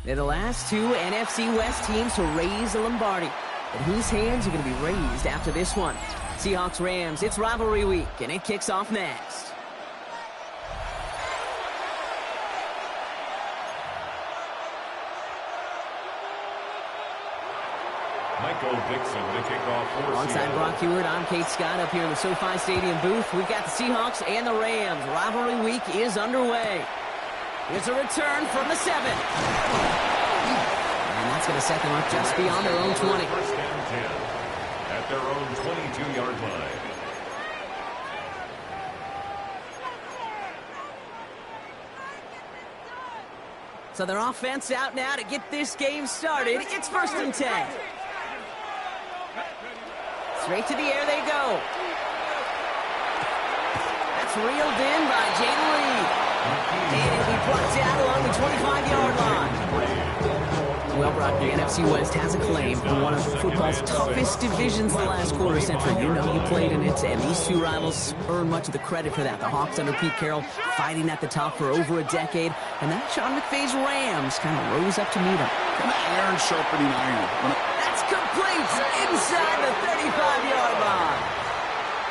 They're the last two NFC West teams to raise the Lombardi. But whose hands are going to be raised after this one? Seahawks-Rams, it's rivalry week, and it kicks off next. Michael Dixon to kick off for Alongside Seattle. Brock Hewitt, I'm Kate Scott up here in the SoFi Stadium booth. We've got the Seahawks and the Rams. Rivalry week is underway. Here's a return from the 7. And that's going to set them up just beyond their own 20. First and 10 at their own 22-yard line. So their offense out now to get this game started. It's first and 10. Straight to the air they go. That's reeled in by Jaden Reed. And it'll be brought down along the 25-yard line. Well, Brock, the NFC West has a claim for one of football's toughest divisions the last quarter century. You know you played in it, and these two rivals earn much of the credit for that. The Hawks under Pete Carroll fighting at the top for over a decade, and then Sean McVay's Rams kind of rose up to meet them. Kind of iron sharpening iron. That's complete inside the 35-yard line.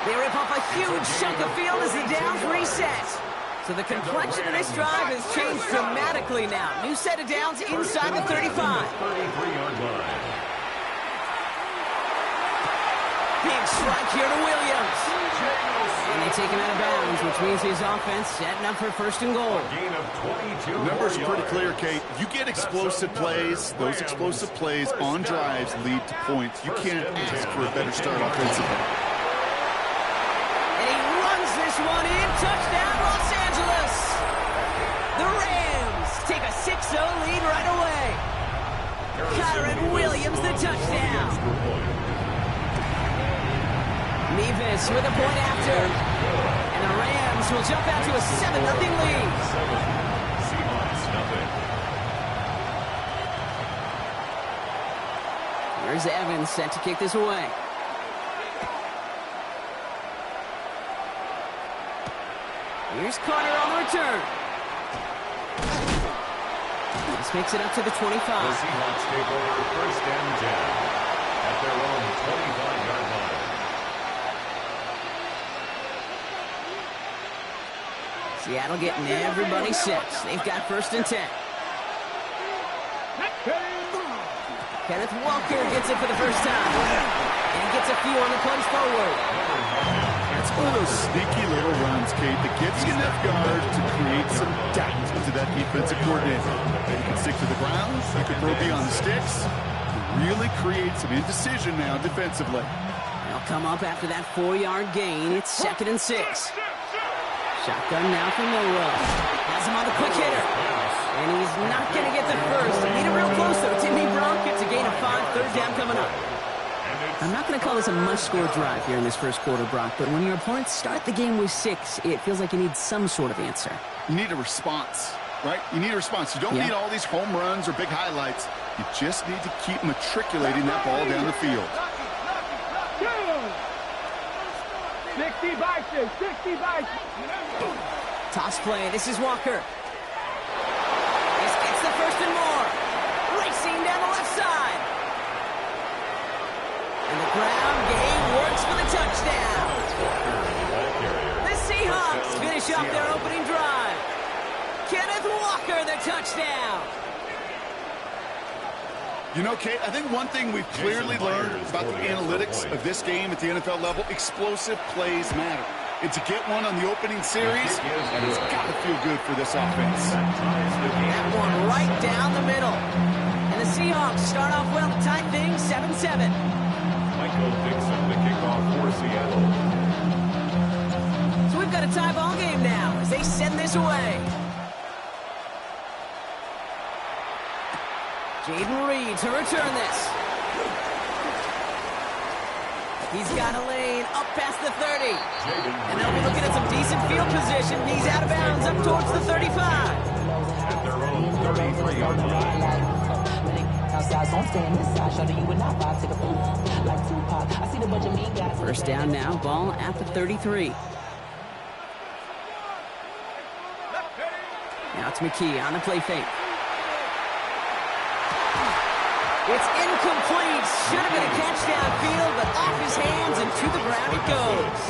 They rip off a huge chunk of field as the downs reset. So the complexion of this drive has changed dramatically now. New set of downs inside the 35. 33-yard line. Big strike here to Williams. And they take him out of bounds, which means his offense setting up for first and goal. Gain of 22. The numbers are pretty clear, Kate. You get explosive plays. Those explosive plays on drives lead to points. You can't ask for a better start offensively. And he runs this one in. Touchdown, Los Angeles. The Rams take a 6-0 lead right away. Kyren Williams, the touchdown. Nevis with a point after. And the Rams will jump out to a 7-0 lead. Seahawks, nothing. Here's Evans set to kick this away. Here's Carter on the return. This makes it up to the 25. The Seahawks take over first and 10 at their own 25-yard line. Seattle getting everybody set. They've got first and 10. Kenneth Walker gets it for the first time. And he gets a few on the punch forward. It's one of those sneaky little runs, Kate, that gets you enough yard to create some doubt to that defensive coordinator. You can stick to the ground, you can throw beyond the sticks, really create some indecision now defensively. They'll come up after that 4-yard gain. It's 2nd and 6. Shotgun now from Milrow. Has him on the quick hitter. And he's not going to get the first. He hit it real close, though. Timmy Brown gets a gain of 5. Third down coming up. I'm not going to call this a must-score drive here in this first quarter, Brock, but when your opponents start the game with 6, it feels like you need some sort of answer. You need a response, right? You need a response. You don't need all these home runs or big highlights. You just need to keep matriculating that ball down the field. 60 Bison, 60 Bison. Toss play. This is Walker. This gets the first and more. Racing down the left side. And the ground game works for the touchdown. The Seahawks finish up their opening drive. Kenneth Walker, the touchdown. You know, Kate, I think one thing we've clearly learned about the analytics of this game at the NFL level, explosive plays matter. And to get one on the opening series, and it's got to feel good for this offense. That one right down the middle. And the Seahawks start off well to tie things 7-7. Michael Dixon, the kickoff for Seattle. So we've got a tie ball game now as they send this away. Jaden Reed to return this. He's got a lane up past the 30. And they'll be looking at some decent field position. He's out of bounds up towards the 35. At their own 33-yard line. First down now, ball at the 33. Now it's McKee on the play fake. It's incomplete. Should have been a catch downfield, but off his hands and to the ground it goes.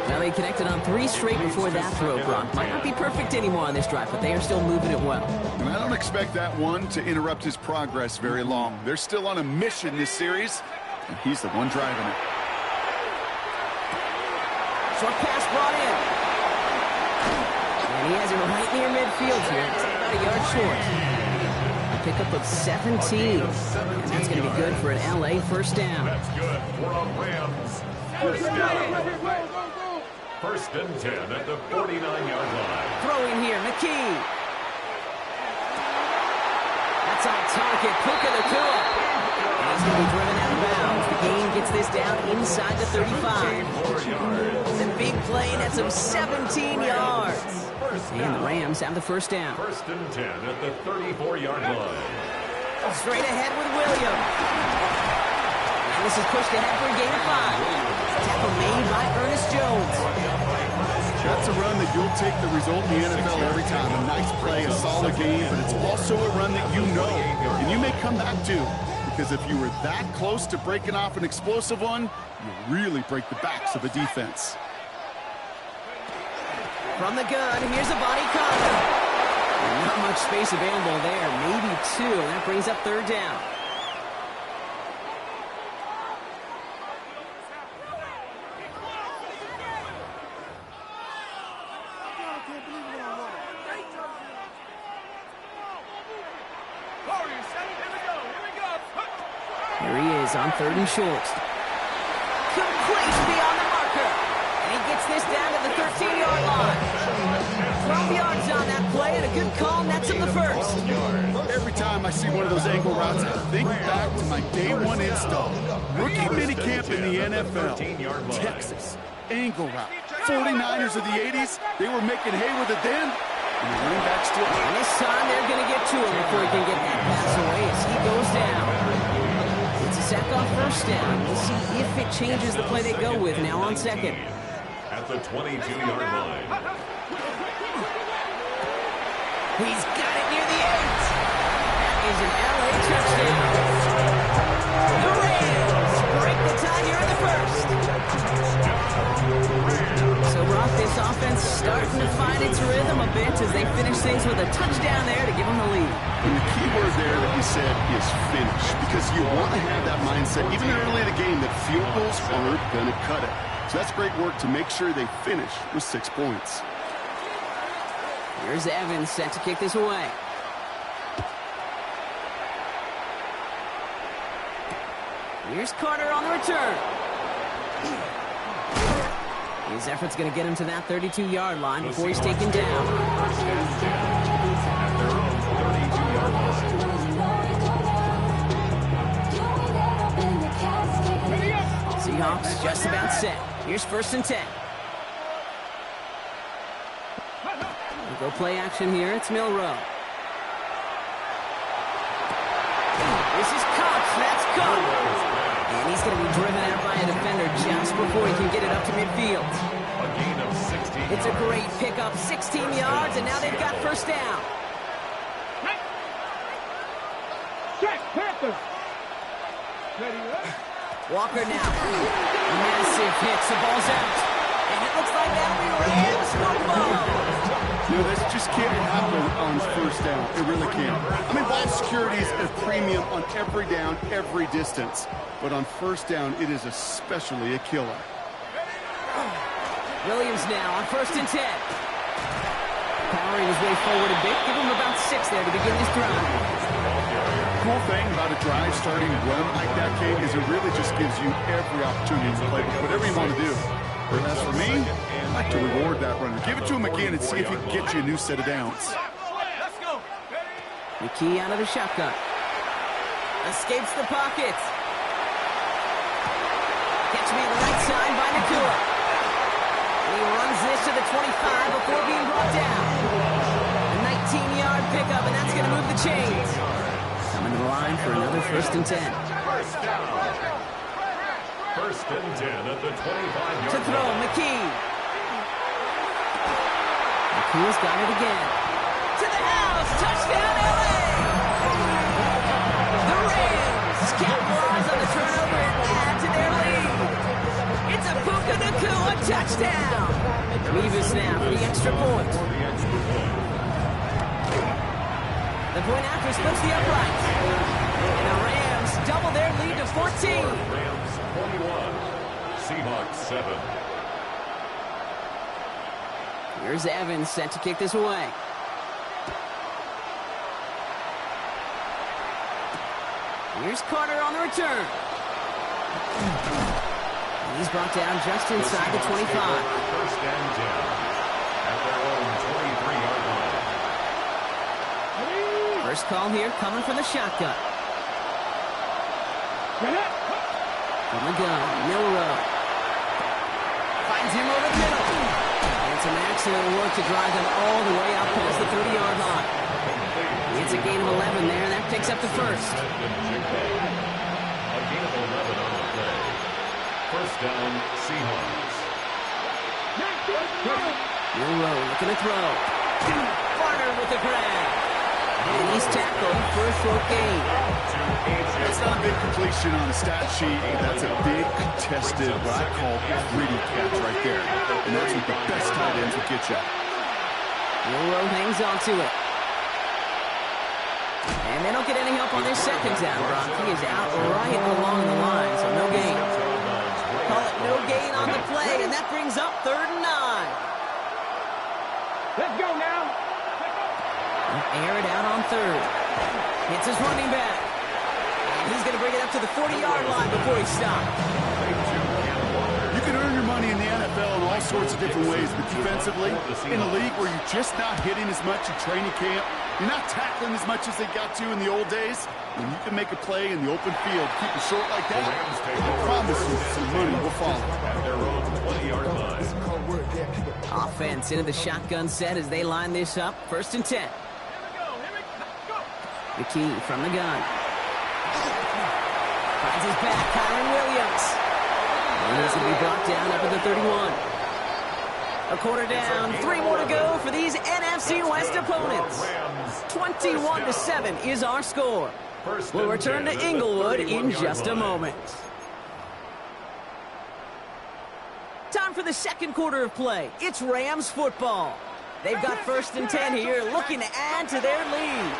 Now they connected on 3 straight before that throw, Brock. Might not be perfect anymore on this drive, but they are still moving it well. And I don't expect that one to interrupt his progress very long. They're still on a mission this series, and he's the one driving it. Short pass brought in. And he has it right near midfield here. It's about a yard short. A pickup of 17. And that's going to be good for an LA first down. That's good for a Rams first down. First and 10 at the 49-yard line. Throw in here, McKee. That's on target. Puka Nacua. And he's going to be driven out of bounds. The gain gets this down inside the 35. It's a big play, and that's of 17 yards. And the Rams have the first down. First and 10 at the 34-yard line. Straight ahead with Williams. And this is pushed ahead for a gain of 5. Tackle made by Ernest Jones. That's a run that you'll take the result in the NFL every time. A nice play, a solid game, but it's also a run that you know and you may come back to. Because if you were that close to breaking off an explosive one, you really break the backs of a defense. From the gun, here's a body contact. Not much space available there, maybe 2, and that brings up third down. Here he is on 3rd and short. Complete beyond the marker. And he gets this down to the 13-yard line. 12 yards on that play, and a good call, and that's in the first. Every time I see one of those angle routes, I think back to my day 1 install. Rookie minicamp in the NFL. Texas. Angle route. 49ers of the 80s, they were making hay with it then. And the running back still. And this time they're going to get to him before he can get that pass away as he goes down. It's a sack on first down. We'll see if it changes the play they go with now on second. At the 22-yard line. He's got it near the 8. That is an LA touchdown. The Rams break the tie here in the first. So, Rock, this offense starting to find its rhythm a bit as they finish things with a touchdown there to give them the lead. And the key word there that you said is finish, because you want to have that mindset, even early in the game, that field goals aren't going to cut it. So that's great work to make sure they finish with 6 points. Here's Evans set to kick this away. Here's Carter on the return. His effort's going to get him to that 32-yard line before he's taken down. Seahawks just about set. Here's 1st and 10. We'll go play action here. It's Milroe. This is Cox. That's Cox. And he's going to be driven out by a defender just before he can get it up to midfield. A gain of 16. It's a great pickup. 16 yards, and now they've got first down. Check, Panther. Ready, Walker now. Massive hits. The ball's out. And it looks like that'll be Rams football. No, this just can't happen on first down. It really can't. I mean, ball security is a premium on every down, every distance. But on first down, it is especially a killer. Williams now on 1st and 10. Powering his way forward a bit. Give him about 6 there to begin this drive. Cool thing about a drive starting run like that, Kate, is it really just gives you every opportunity to play whatever you want to do. But as for me, I like to reward that runner. Give it to him again and see if he can get you a new set of downs. McKee out of the shotgun. Escapes the pocket. Catch me to the right side by Nacua. And he runs this to the 25 before being brought down. A 19-yard pickup, and that's going to move the chains. Coming to the line for another 1st and 10. First down. 1st and 10 at the 25-yard To throw, McKee. McKee's got it again. To the house, touchdown LA! touchdown! Revis now for the extra point. The point after splits the uprights. And the Rams double their lead to 14. Rams 21, Seahawks 7. Here's Evans set to kick this away. Here's Carter on the return. He's brought down just inside the 25. First and 10 at their own 23-yard line. First call here coming from the shotgun. From the gun, Milrow. Finds him over the middle. And some excellent work to drive them all the way out past the 30-yard line. It's a gain of 11 there, and that picks up the first. A gain of 11 on the play. First down, Seahawks. Milrow looking to throw. Barner with the grab. And he's tackled for a short gain. That's not a big completion on a stat sheet. That's a big contested, what I call gritty catch right there. And that's what the best tight ends will get you. Milrow hangs on to it. And they don't get any help on their second down, Brock. He is out right along the line, so no gain. Call it no gain on the play, and that brings up 3rd and 9. Let's go now. Air it out on 3rd. Hits his running back. And he's going to bring it up to the 40-yard line before he stops. You can earn your money in the NFL in all sorts of different ways, but defensively, in a league where you're just not hitting as much in training camp, you're not tackling as much as they got to in the old days, when you can make a play in the open field, keep it short like that, I promise you some money will follow. At their own 20-yard line. Offense into the shotgun set as they line this up. 1st and 10. McKee from the gun. Finds his back, Kyren Williams. And he's going to be brought down up at the 31. A quarter down, 3 more to go for these NFC West opponents. 21-7 is our score. We'll return to Inglewood in just a moment. Time for the second quarter of play. It's Rams football. They've got 1st and 10 here, looking to add to their lead.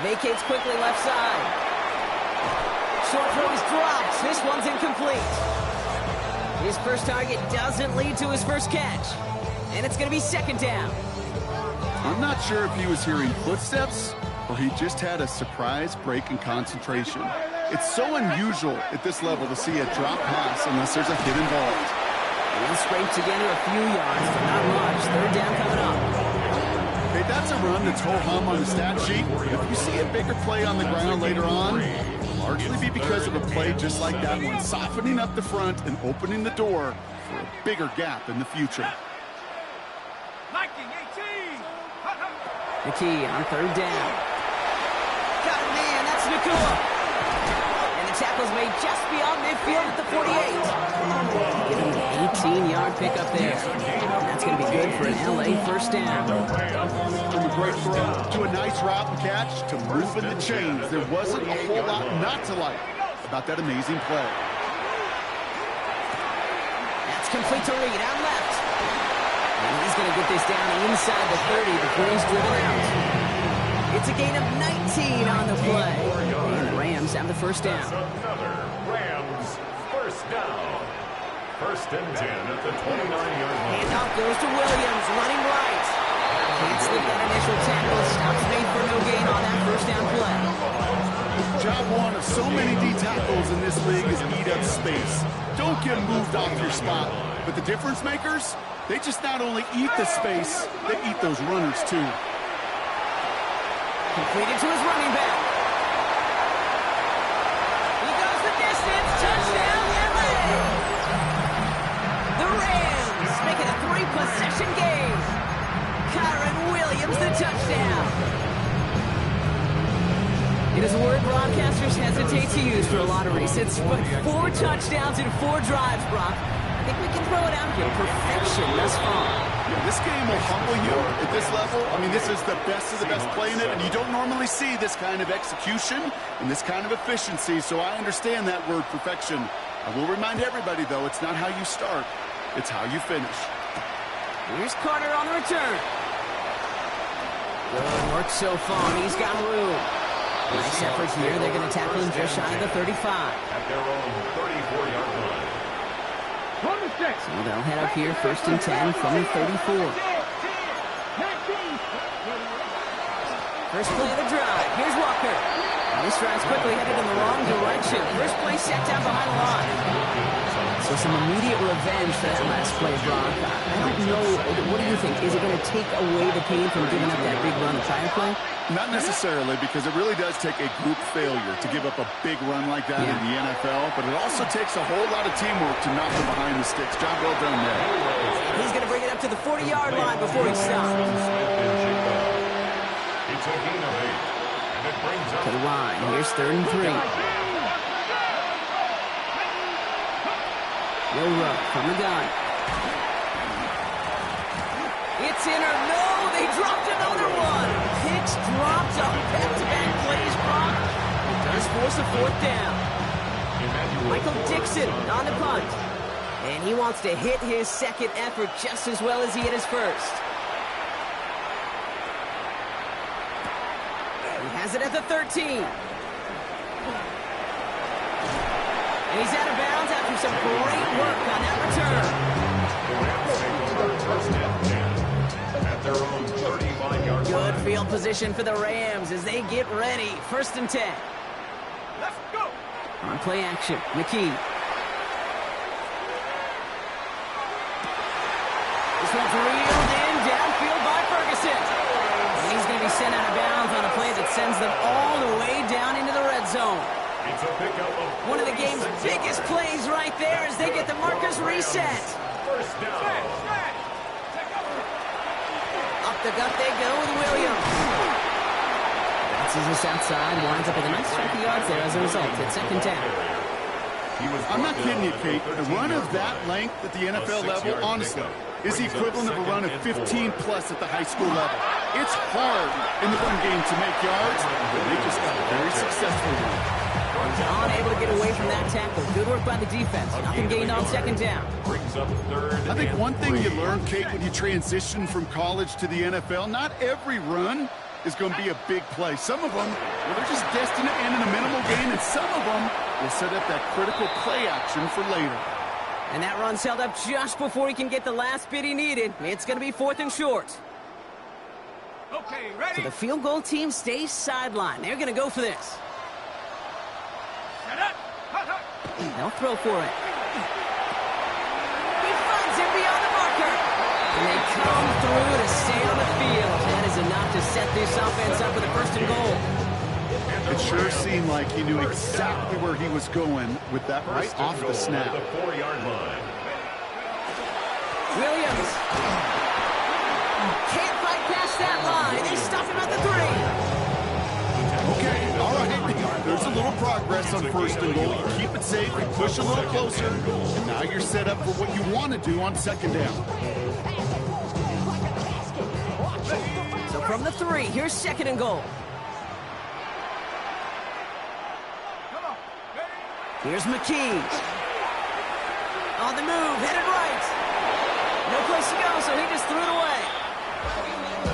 Vacates quickly left side. Short throw is dropped. This one's incomplete. His first target doesn't lead to his first catch. And it's going to be 2nd down. I'm not sure if he was hearing footsteps or he just had a surprise break in concentration. It's so unusual at this level to see a drop pass unless there's a hit involved. He'll scrape together a few yards, but not much. 3rd down coming up. Hey, that's a run that's ho-hum on the stat sheet. If you see a bigger play on the ground later on, it'll largely be because of a play just like that one, softening up the front and opening the door for a bigger gap in the future. McKee on 3rd down. Got it, man. That's Nakua. And the tackle's made just beyond midfield at the 48. Give him an 18-yard pickup there. And that's going to be good for an LA first down. From a great throw to a nice route and catch to moving the chains, there wasn't a whole lot not to like about that amazing play. That's complete to Reed out left. And he's going to get this down inside the 30 before he's driven out. It's a gain of 19 on the play. And the Rams have the first down. Another Rams first down. 1st and 10 at the 29-yard line. Handoff goes to Williams, running right. Can't slip that initial tackle. Stops made for no gain on that first down play. Job one of so many D tackles in this league is eat up space. Don't get moved off your spot. But the difference makers, they just not only eat the space, they eat those runners too. Completed to his running back. He goes the distance. Touchdown, LA. The Rams make it a 3-possession game. Kyren Williams the touchdown. It is a word broadcasters hesitate to use for a lot of reasons, but 4 touchdowns in 4 drives, Brock. I think we can throw it out here. Perfection thus far. Yeah, this game will humble you at this level. I mean, this is the best of the best playing it, and you don't normally see this kind of execution and this kind of efficiency, so I understand that word perfection. I will remind everybody, though, it's not how you start, it's how you finish. Here's Carter on the return. Good work so far. He's got room. Nice effort here. They're going to tackle him just shy of the 35. At their own 34-yard line. So they'll head up here, 1st and 10 from the 34. First play of the drive. Here's Walker. And this drive's quickly headed in the wrong direction. First play set down behind the line. So some immediate revenge for that last play, Brock. I don't know. What do you think? Is it going to take away the pain from giving up that big run the prior play? Not necessarily, because it really does take a group failure to give up a big run like that in the NFL, but it also takes a whole lot of teamwork to knock them behind the sticks. Job well done there. He's going to bring it up to the 40-yard line before he stops. It's a gain of 8, and it brings up To the line. Here's 3rd and 3. Will Rupp from the gun. It's in or no, they dropped another one. Hicks dropped on back-to-back plays, Brock. It does force a 4th down. Michael Dixon on the punt. And he wants to hit his second effort just as well as he hit his first. He has it at the 13. And he's out of bounds after some great work on that return. at their own 35-yard line. Good field position for the Rams as they get ready. 1st and 10. Let's go. On play action, McKee. This one's reeled in downfield by Ferguson. And he's going to be sent out of bounds on a play that sends them all the way down into the red zone. It's a pickup of One of the game's biggest plays right there as they get the markers reset. first down. Up the gut they go with Williams. Bounces this outside, winds up with a nice chunk of yards there as a result. It's 2nd down. I'm not kidding you, Kate. A run of that length at the NFL level, honestly, is the equivalent of a run of 15-plus at the high school level. It's hard in the run game to make yards, but they just got a very successful one. John able to get away from that tackle. Good work by the defense. Nothing gained on 2nd down. Brings up 3rd. I think one thing you learn, Kate, when you transition from college to the NFL, not every run is going to be a big play. Some of them, well, they're just destined to end in a minimal gain, and some of them will set up that critical play action for later. And that run's held up just before he can get the last bit he needed. It's going to be 4th and short. Okay, So ready? the field goal team stays sidelined. They're going to go for this. Set up. Hut, hut. They'll throw for it. He finds him beyond the marker. And they come through to stay on the field. That is enough to set this offense up with a 1st and goal. It sure seemed like he knew exactly where he was going with that right First and off goal the snap. at the 4-yard line. Williams. Can't fight past that line. They stop him at the 3. Okay, all right. There's a little progress on 1st and goal. You keep it safe, you push a little closer, and now you're set up for what you want to do on 2nd down. So from the 3, here's 2nd and goal. Come on. Ready? Here's McKee. On the move, headed right. No place to go, so he just threw it away.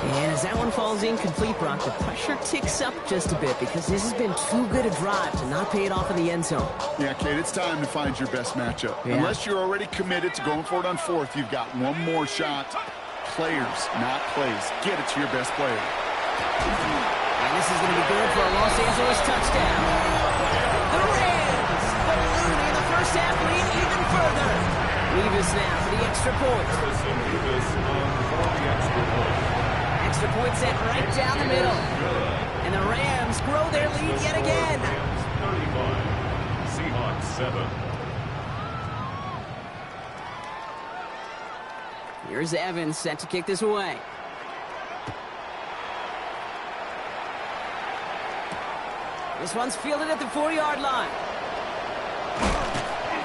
And as that one falls incomplete, Brock, the pressure ticks up just a bit because this has been too good a drive to not pay it off in the end zone. Yeah, Kate, it's time to find your best matchup. Yeah. Unless you're already committed to going for it on 4th, you've got one more shot. Players, not plays. Get it to your best player. And this is going to be good for a Los Angeles touchdown. The Rams balloon in the first half lead even further. Revis now for the extra point. Extra point set right down the middle. And the Rams grow their lead yet again. 35. Seahawks 7. Here's Evans set to kick this away. This one's fielded at the 4-yard line.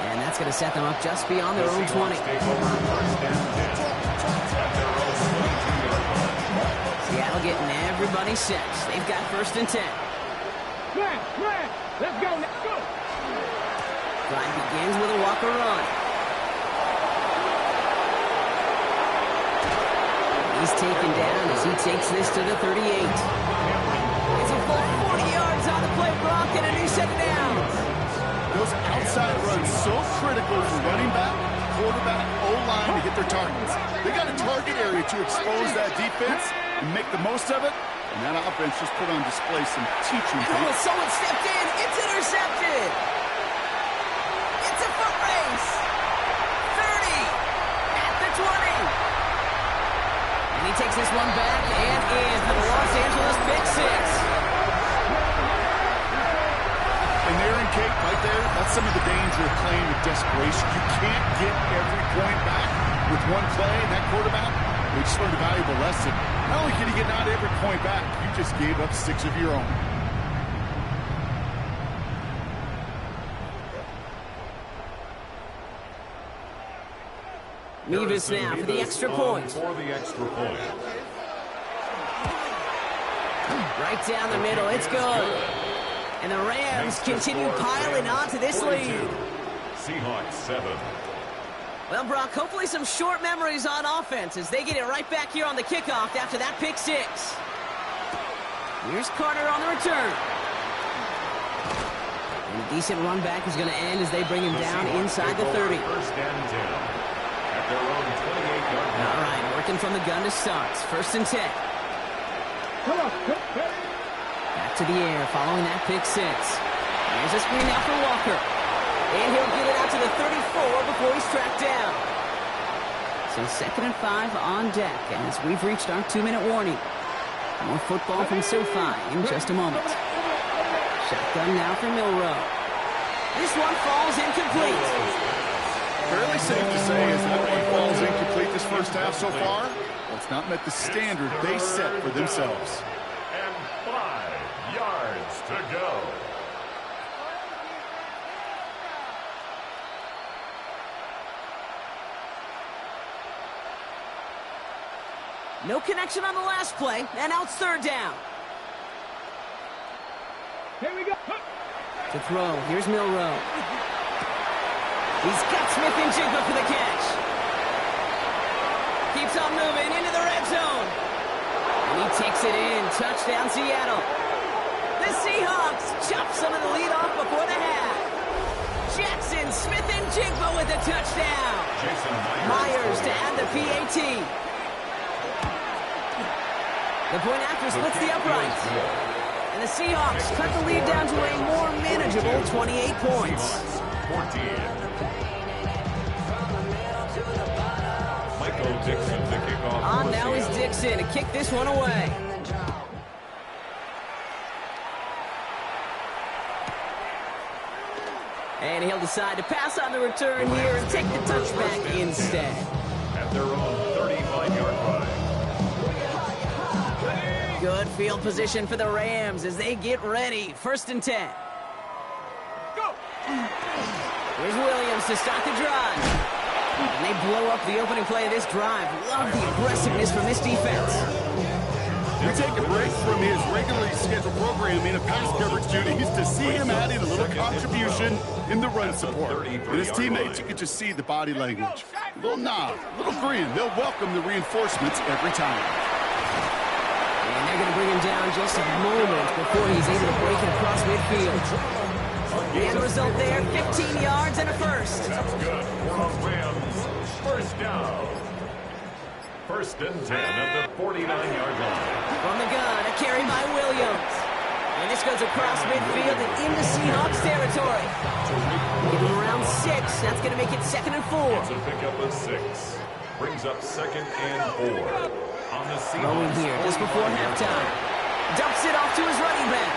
And that's going to set them up just beyond their own 20. Seattle getting everybody set. They've got 1st and 10. Let's go. Let's go. Drive begins with a Walker run. He's taken down as he takes this to the 38. It's a full 40 yards on the play, Brock, and a new set of downs. Those outside runs so critical for running back, quarterback, O-line to hit their targets. They got a target area to expose that defense and make the most of it. And that offense just put on display some teaching. Oh, someone stepped in. It's intercepted. It's a foot race. 30 at the 20. And he takes this one back and in for the Los Angeles pick six. And there in Kate, right there, that's some of the danger of playing with desperation. You can't get every point back with one play, and that quarterback, they just learned a valuable lesson. Not only can you get not every point back, you just gave up 6 of your own. Mevis now for the extra point. For the extra point. Right down the middle, it's good. And the Rams continue piling onto this lead. Seahawks 7. Well, Brock, hopefully some short memories on offense as they get it right back here on the kickoff after that pick six. Here's Carter on the return. And a decent run back is going to end as they bring him down inside the 30. First and 10 at their own 28-yard line. All right, working from the gun to start. First and 10. Back to the air following that pick six. Here's a screen out for Walker. And he'll get it out to the 34 before he's tracked down. So 2nd and 5 on deck as we've reached our 2-minute warning. More football from SoFi in just a moment. Shotgun now for Milroe. This one falls incomplete. Fairly safe to say as that one falls incomplete this first half so far. Well, it's not met the standard they set for themselves. And 5 yards to go. No connection on the last play, and now it's 3rd down. Here we go. To throw, here's Milroe. He's got Smith and Jigba for the catch. Keeps on moving into the red zone. And he takes it in. Touchdown, Seattle. The Seahawks chop some of the lead off before the half. Jackson, Smith, and Jigba with a touchdown. Jason Myers to add the PAT. The point after splits the uprights. And the Seahawks cut the lead down to a more manageable 28 points. 14. Michael Dixon to kick off. On now is Dixon to kick this one away. And he'll decide to pass on the return here and take the touchback instead. At their own 35-yard line. Good field position for the Rams as they get ready. 1st and 10. Go. Here's Williams to start the drive. And they blow up the opening play of this drive. Love the aggressiveness from this defense. We take a break from his regularly scheduled programming of pass coverage duties to see him adding a little contribution in the run support. And his teammates, you can just see the body language. A little nod, a little grin. They'll welcome the reinforcements every time. And they're going to bring him down just a moment before he's able to break it across midfield. The end result there, 15 yards and a first. That's good for the Rams. First down. 1st and 10 at the 49-yard line. From the gun, a carry by Williams. And this goes across midfield and into Seahawks territory. Give him around 6. That's going to make it 2nd and 4. It's a pickup of 6. Brings up 2nd and 4. On the Seahawks. Going here just before halftime. Dumps it off to his running back.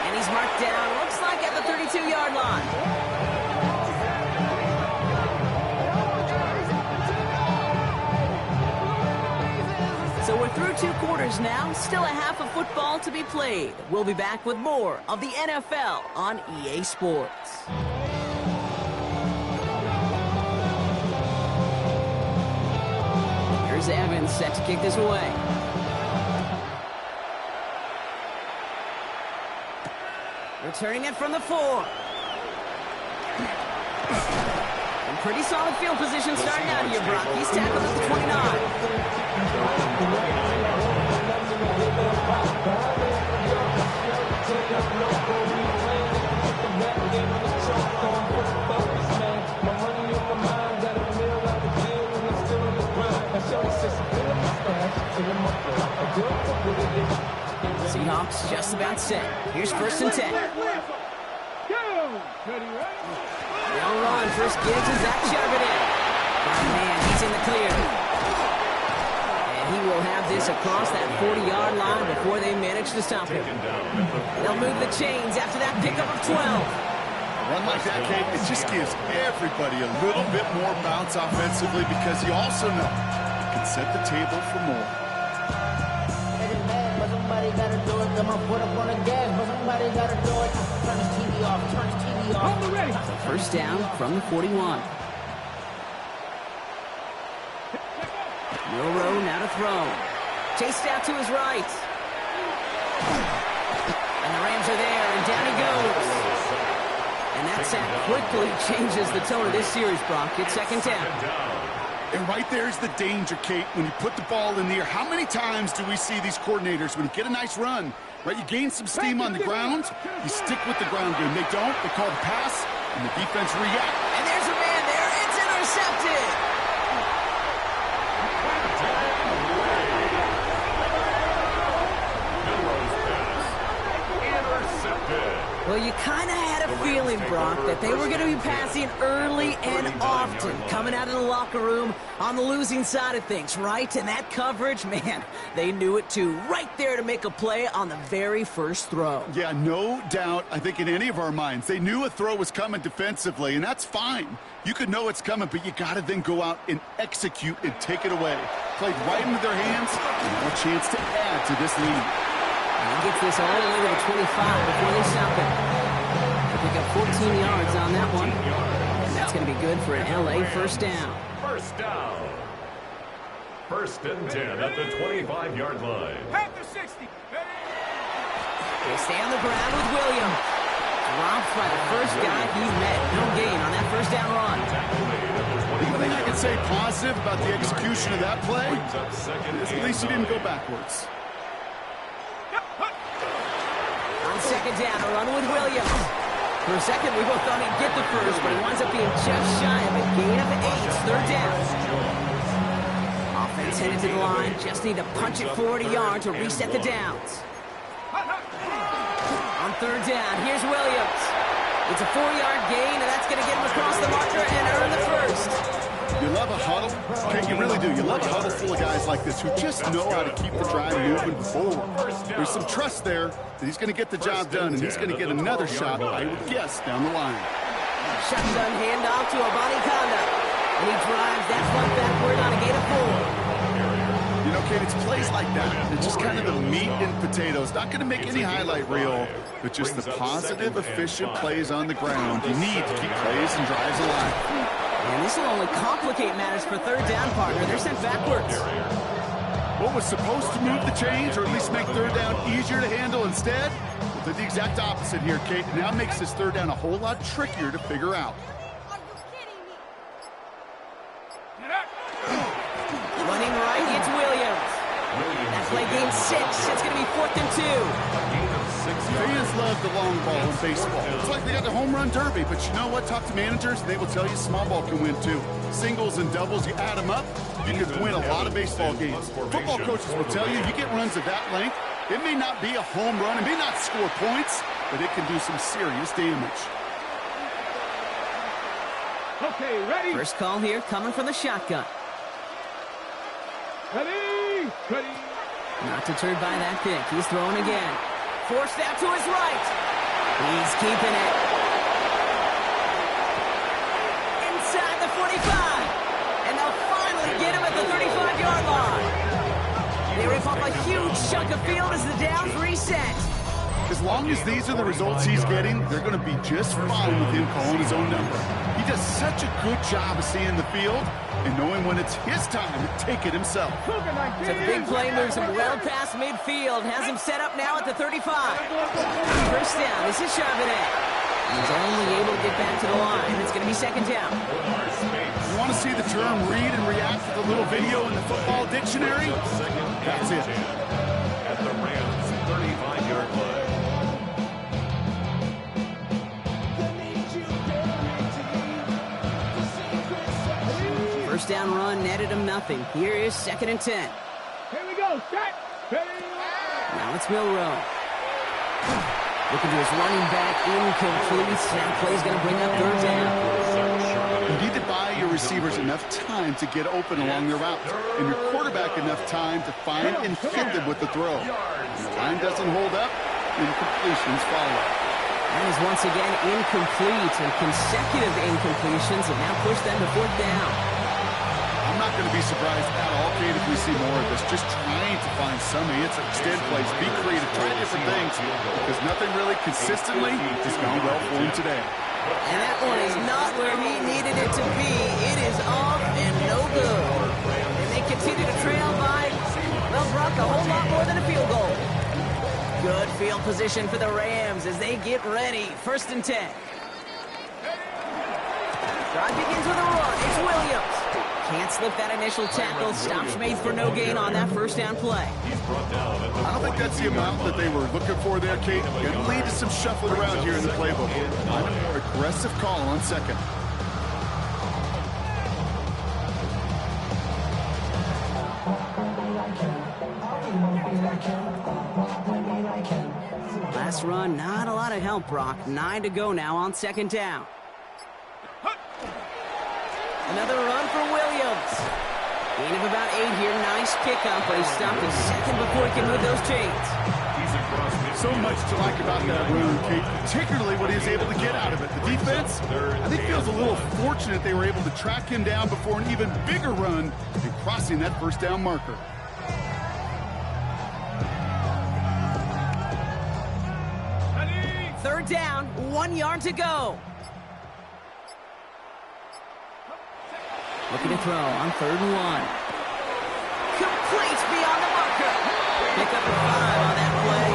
And he's marked down, looks like at the 32-yard line. So we're through 2 quarters now, still a half of football to be played. We'll be back with more of the NFL on EA Sports. Here's Evans set to kick this away. Returning it from the 4. pretty solid field position starting out here, Brock. He's tackled at the 29. Seahawks just about set. Here's 1st and 10. They'll run. First give to Zach Charbonnet. Man, he's in the clear. And he will have this across that 40-yard line before they manage to stop him. They'll move the chains after that pickup of 12. A run like that, Kate, it just gives everybody a little bit more bounce offensively because you also know it can set the table for more. Somebody gotta do it. I'm gonna put up on the gas, but somebody gotta do it. Turn his TV off. Turn his TV off. Ready. First down from the 41. Milroe now to throw. Chased out to his right. And the Rams are there, and down he goes. And that sack quickly changes the tone of this series, Brock. It's 2nd down. And right there's the danger, Kate, when you put the ball in the air. How many times do we see these coordinators, when you get a nice run, right, you gain some steam on the ground, you stick with the ground game. They don't. They call the pass, and the defense react. And there's a man there. It's intercepted. Well, you kind of had a feeling, Brock, that they were going to be passing early and often, coming out of the locker room on the losing side of things, right? And that coverage, man, they knew it too. Right there to make a play on the very first throw. Yeah, no doubt, I think in any of our minds, they knew a throw was coming defensively, and that's fine. You could know it's coming, but you got to then go out and execute and take it away. Played right into their hands, and no chance to add to this lead. And he gets this all the way to the 25 before they stop it. They pick up 14 yards on that one. And that's going to be good for an LA first down. First down. 1st and 10 at the 25-yard line. Panther 60. They stay on the ground with Williams. Dropped by the first guy he met. No gain on that first down run. The only thing I can say positive about the execution of that play is at least he didn't go backwards. On 2nd down, a run with Williams. For a second, we both thought he'd get the first, but he winds up being just shy of a gain of 8. 3rd down. Offense headed to the line. Just need to punch it 40 yards to reset the downs. On 3rd down, here's Williams. It's a 4-yard gain, and that's going to get him across the marker and earn the first. You love a huddle. Okay, you really do. You love a huddle full of guys like this who just know how to keep the drive moving forward. There's some trust there that he's going to get the job done, and he's going to get another shot, I would guess, down the line. Shotgun handoff to Abani Kanda. And he drives that front backward on a gain of 4. You know, Kate, it's plays like that. It's just kind of the meat and potatoes. Not going to make any highlight reel, but just the positive, efficient plays on the ground. You need to keep plays and drives alive. And this will only complicate matters for 3rd down, partner. They're sent backwards. What was supposed to move the chains, or at least make 3rd down easier to handle instead, well, did the exact opposite here, Kate. Now makes this 3rd down a whole lot trickier to figure out. Running right, it's Williams. That play gains 6. It's going to be 4th and 2. Fans love the long ball in baseball. It's like they got the home run derby, but you know what? Talk to managers, and they will tell you small ball can win too. Singles and doubles, you add them up, you can win a lot of baseball games. Football coaches will tell you get runs of that length, it may not be a home run, it may not score points, but it can do some serious damage. Okay, ready? First call here coming from the shotgun. Ready? Ready. Not deterred by that pick. He's throwing again. Forced out to his right. He's keeping it. Inside the 45. And they'll finally get him at the 35-yard line. They rip off a huge chunk of field as the downs reset. As long as these are the results he's getting, they're going to be just fine with him calling his own number. He does such a good job of seeing the field and knowing when it's his time to take it himself. The big play moves him well past midfield. Has him set up now at the 35. First down. This is Charbonnet. He's only able to get back to the line. It's going to be 2nd down. see the term read and react with a little video in the football dictionary? That's it. At the Rams' 35-yard line. First down run netted him nothing. Here is 2nd and 10. Here we go. Set. Ready. Now it's Milroe. Looking to his running back, incomplete. That play's going to bring up 3rd down. You need to buy your receivers enough time to get open along their route, and your quarterback enough time to find and hit them with the throw. When the line doesn't hold up, incompletions follow. That is once again incomplete, and consecutive incompletions have now pushed them to 4th down. I'm not going to be surprised at all, Kate, if we see more of this. Just trying to find some hits or extend plays, be creative, try different things, because nothing really consistently has gone well for him today. And that one is not where he needed it to be. It is off and no good. And they continue to trail by, well, Brock, a whole lot more than a field goal. Good field position for the Rams as they get ready. 1st and 10. Drive begins with a run. It's Williams. Can't slip that initial tackle. Stops made for no gain on that 1st down play. I don't think that's the amount that they were looking for there, Kate. Going to lead to some shuffling around here in the playbook. I'm a more aggressive call on 2nd. Last run, not a lot of help, Brock. 9 to go now on 2nd down. Another run for Williams. Gain of about 8 here. Nice pickup, but he stopped a second before he can move those chains. So much to like about that run, Kate, particularly what he was able to get out of it. The defense, I think, feels a little fortunate they were able to track him down before an even bigger run and crossing that 1st down marker. Third down, 1 yard to go. Looking to throw on 3rd and 1. Complete beyond the marker. Pick up a 5 on that play.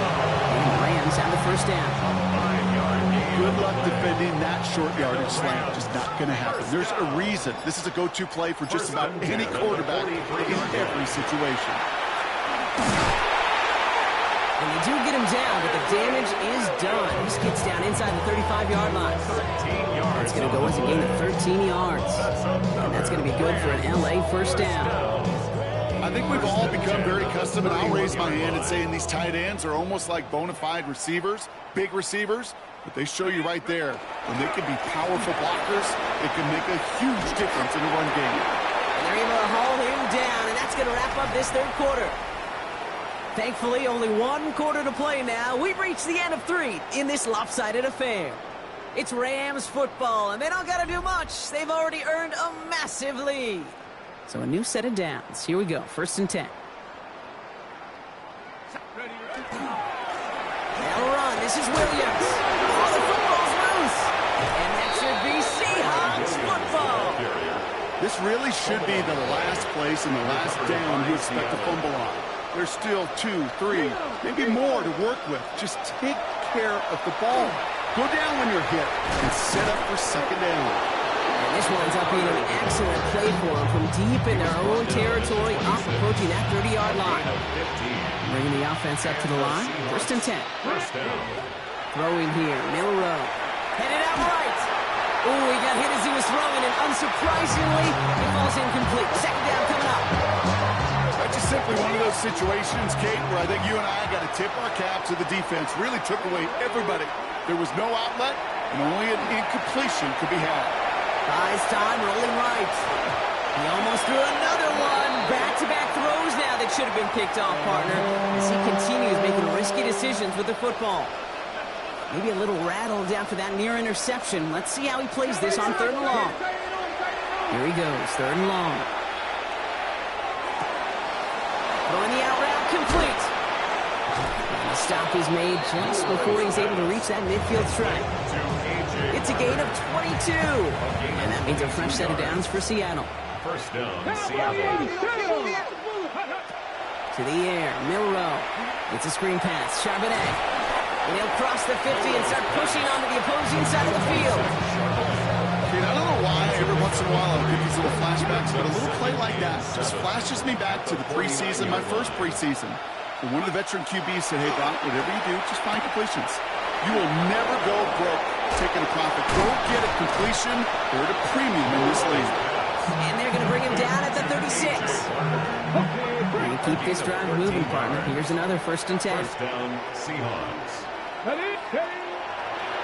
And the Rams have the 1st down. Good luck defending that short yardage slant. Just not going to happen. There's a reason. This is a go-to play for just about any quarterback in every situation. And they do get him down, but the damage is done. He just gets down inside the 35-yard line. That's going to go as a gain of 13 yards. And that's going to be good for an LA 1st down. I think we've all become very accustomed, and I'll raise my hand and say these tight ends are almost like bona fide receivers, big receivers, but they show you right there, when they can be powerful blockers, it can make a huge difference in the run game. And they're able to haul him down, and that's going to wrap up this 3rd quarter. Thankfully, only 1 quarter to play now. We've reached the end of 3 in this lopsided affair. It's Rams football, and they don't got to do much. They've already earned a massive lead. So a new set of downs. Here we go, 1st and 10. They'll run. This is Williams. Oh, the football's loose. And that should be Seahawks football. This really should be the last place and the last down you expect to fumble on. There's still 2, 3, maybe more to work with. Just take care of the ball. Go down when you're hit and set up for 2nd down. And this winds up being an excellent play for them from deep in their own territory, up approaching that 30-yard line. Bringing the offense up to the line. 1st and 10. Throwing here, Milroe. Headed out right. Oh, he got hit as he was throwing, and unsurprisingly, it falls incomplete. 2nd down coming up. That's just simply one of those situations, Kate, where I think you and I got to tip our cap to the defense. Really took away everybody. There was no outlet, and only an incompletion could be had. Buys time, rolling right. He almost threw another one. Back-to-back throws now that should have been picked off, partner, as he continues making risky decisions with the football. Maybe a little rattled after that near interception. Let's see how he plays this on 3rd and long. Here he goes, 3rd and long. Throwing the out route, complete. And the stop is made just before he's able to reach that midfield strike. It's a gain of 22. And that means a fresh set of downs for Seattle. 1st down, Seattle. To the air, Milroe. It's a screen pass, Charbonnet. And he'll cross the 50 and start pushing onto the opposing side of the field. Kate, I don't know why every once in a while I'll get these little flashbacks, but a little play like that just flashes me back to the preseason, my first preseason. And one of the veteran QBs said, hey, Brock, whatever you do, just find completions. You will never go broke taking a profit. Go get a completion or at a premium in this league. And they're going to bring him down at the 36. And keep this drive moving, partner. Here's another 1st and 10. First down, Seahawks.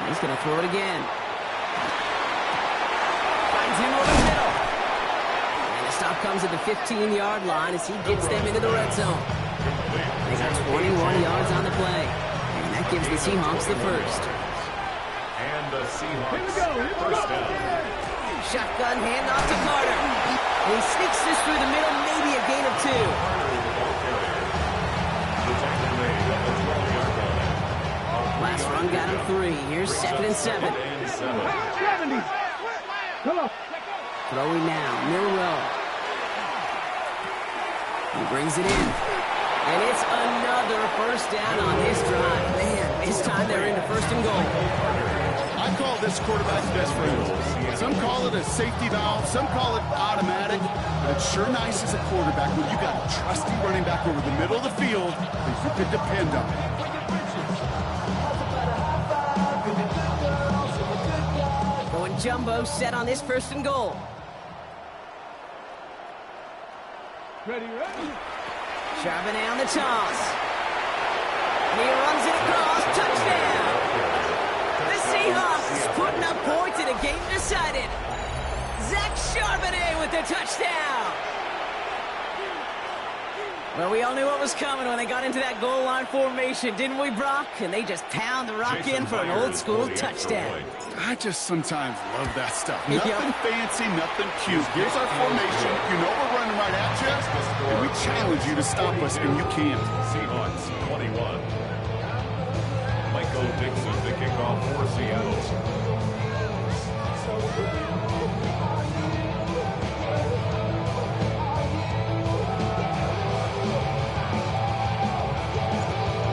He's going to throw it again. Finds him over the middle. And the stop comes at the 15-yard line as he gets them into the red zone. They got 21 yards on the play. And that gives the Seahawks the first. And the Seahawks first down. Shotgun handoff to Carter. And he sneaks this through the middle, maybe a gain of 2. The tackle made at the 12-yard line. Last run got him 3. Here's 2nd and 7. And 7. 70. Come on. Throwing now, Milrow. He brings it in. And it's another first down on this drive. Man, this time they're into 1st and goal. I call this quarterback's best friend. Some call it a safety valve, some call it automatic, but it's sure nice as a quarterback when you got a trusty running back over the middle of the field that you can depend on. Going jumbo set on this 1st and goal. Ready. Charbonnet on the toss. And he runs it across. Touchdown! The Seahawks putting up points in a game decided. Zach Charbonnet with the touchdown. Well, we all knew what was coming when they got into that goal line formation, didn't we, Brock? And they just pound the rock in for an old-school touchdown. I just sometimes love that stuff. Yep. Nothing fancy, nothing cute. Here's our formation. You know we're running right at you, and we challenge you to stop us, and you can't. Seahawks 21. Michael Dixon to kick off for Seattle.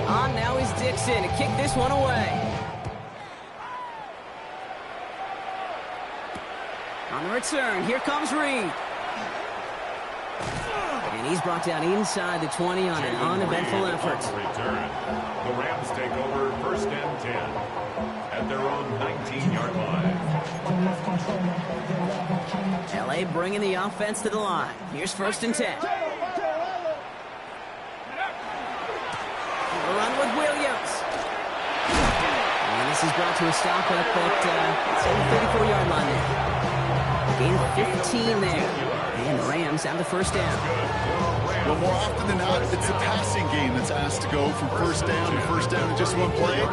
On now is Dixon to kick this one away. On the return, here comes Reed. And he's brought down inside the 20 on an uneventful effort. Return. The Rams take over 1st and 10 at their own 19-yard line. LA bringing the offense to the line. Here's 1st and 10. A run with Williams. And this is brought to a stop up at the 34-yard line there. Gain of 15 there. And the Rams have the 1st down. Well, more often than not, it's a passing game that's asked to go from 1st down to 1st down in just one play.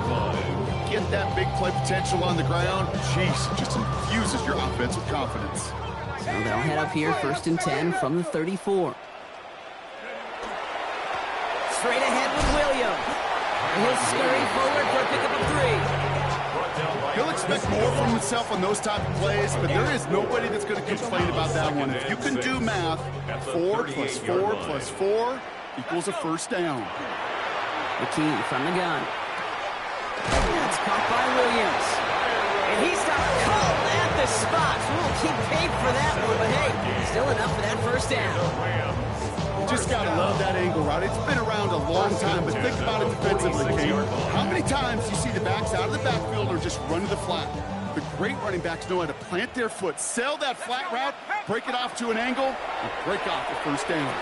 Get that big play potential on the ground. Jeez, it just infuses your offense with confidence. So they'll head up here 1st and 10 from the 34. Straight ahead with Williams. He'll scurry forward for a pickup of 3. He'll expect more from himself on those type of plays, but there is nobody that's going to complain about that one. If you can do math, 4 plus 4 plus 4 equals a 1st down. McKee from the gun. That's caught by Williams. And he's not called at the spot. We'll keep paid for that one, but hey, still enough for that 1st down. You just got to love that angle route. It's been around a long time, but think about it defensively, Kane. How many times you see the backs out of the backfield or just run to the flat? The great running backs know how to plant their foot, sell that flat route, break it off to an angle, and break off the 1st down.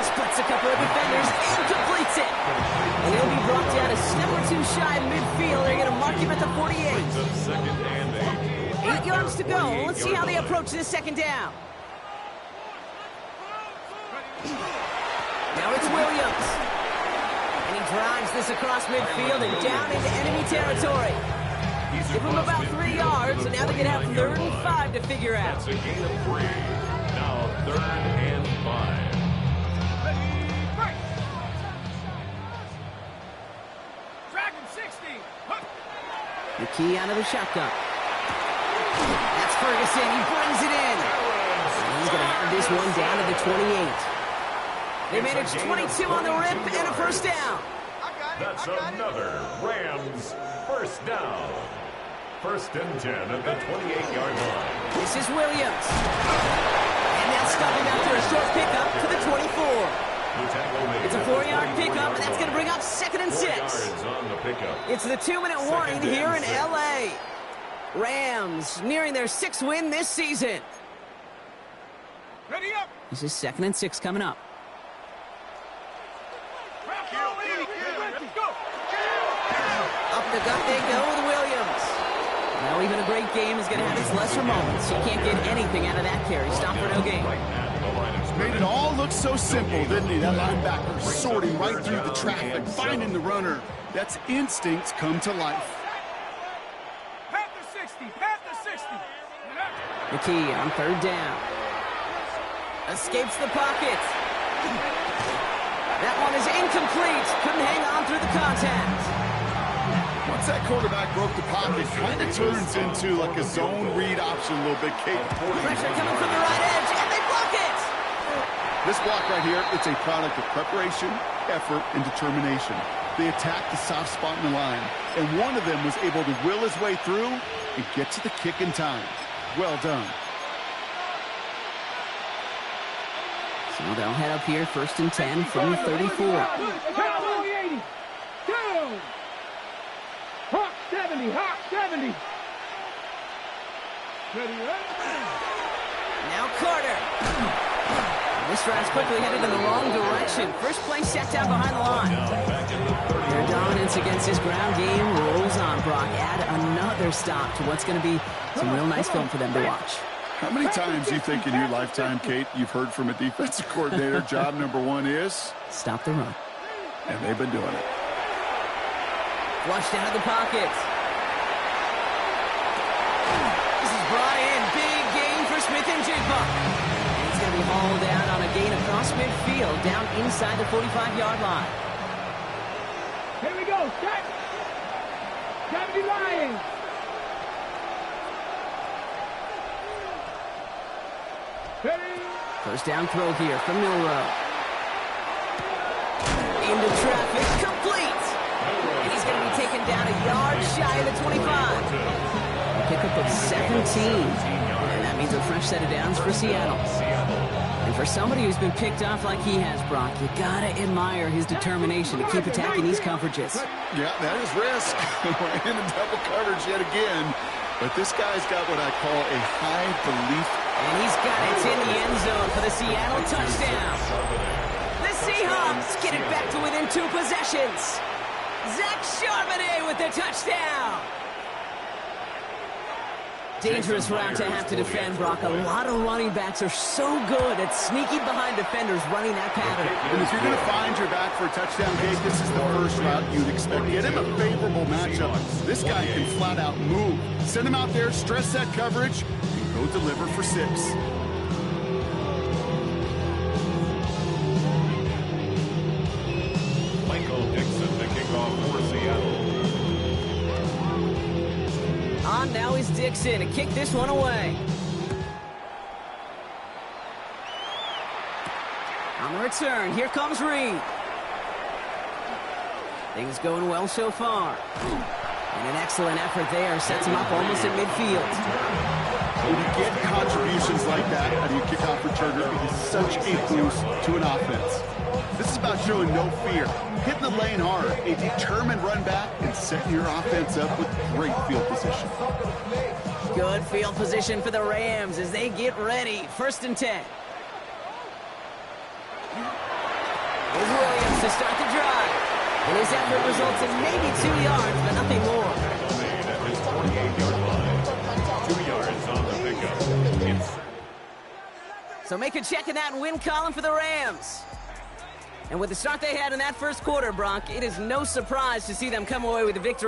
Splits a couple of defenders and completes it. And he'll be brought down a step or 2 shy of midfield. They're going to mark him at the 48. 8 yards to go. Let's see how they approach this 2nd down. Now it's Williams. And he drives this across midfield and down into enemy territory. Give him about 3 yards, and now they're going to have 3rd and 5 to figure out. That's a gain of 3. Now 3rd and 5. Dragon 60. McKee out of the shotgun. That's Ferguson. He brings it in. And he's going to have this one down to the 28. They managed 22 on the rip and a 1st down. That's another Rams 1st down. First and 10 at the 28-yard line. This is Williams. And now stopping after a short pickup to the 24. It's a 4-yard pickup, and that's going to bring up 2nd and 6. Yards on the pickup. It's the 2-minute warning here in L.A. Rams nearing their 6th win this season. Ready up. This is 2nd and 6 coming up. Let's go. Up the gut they go with Williams. Now even a great game is going to have its lesser moments. You can't get anything out of that carry. Stop for no gain. Made it all look so simple, didn't he? That linebacker sorting right through the traffic, finding the runner. That's instincts come to life. Pat the 60. Pat the 60. McKee on 3rd down. Escapes the pocket. That one is incomplete. Couldn't hang on through the contact. Once that quarterback broke the pocket, kind of turns into like a zone read option a little bit, Kate. Pressure coming from the right edge, and they block it. This block right here, it's a product of preparation, effort, and determination. They attacked the soft spot in the line, and one of them was able to will his way through and get to the kick in time. Well done. So they'll head up here, 1st and 10 from the 34. Cowboy 80. Down. Hawk 70. Hawk 70. Ready up. Now Carter. This drive's quickly headed in the wrong direction. First play set down behind the line. Their dominance against his ground game rolls on, Brock. Add another stop to what's going to be some real nice film for them to watch. How many times do you think in your lifetime, Kate, you've heard from a defensive coordinator, job number 1 is? Stop the run. And they've been doing it. Flushed out of the pocket. This is brought in. Big gain for Smith and Jigba. And he's going to be hauled down on a gain across midfield, down inside the 45-yard line. Here we go. Start. 70 Lions. Ready. First down throw here from Milroe. Into traffic, complete. And he's going to be taken down a yard shy of the 25. A pickup of 17. And that means a fresh set of downs for Seattle. And for somebody who's been picked off like he has, Brock, you got to admire his determination to keep attacking these coverages. Yeah, that is risk. We're in a double coverage yet again. But this guy's got what I call a high belief. And he's got it in the end zone for the Seattle touchdown. The Seahawks get it back to within 2 possessions. Zach Charbonnet with the touchdown. Dangerous route to have to defend, Brock. A lot of running backs are so good at sneaking behind defenders running that pattern. And if you're going to find your back for a touchdown, Gate, this is the first route you'd expect. Get him a favorable matchup. This guy can flat out move. Send him out there, stress that coverage, and go deliver for 6. Michael Dixon, the kickoff for Seattle. On now is Dixon to kick this one away. On the return, here comes Reed. Things going well so far. And an excellent effort there sets him up almost at midfield. When you get contributions like that out of your kickoff returner, it is such a boost to an offense. This is about showing no fear, hitting the lane hard, a determined run back, and setting your offense up with great field position. Good field position for the Rams as they get ready. 1st and 10. Here's Williams to start the drive. And his effort results in maybe 2 yards, but nothing more. Made at his 48-yard line. 2 yards on the pickup. So make a check in that win column for the Rams. And with the start they had in that first quarter, Brock, it is no surprise to see them come away with a victory.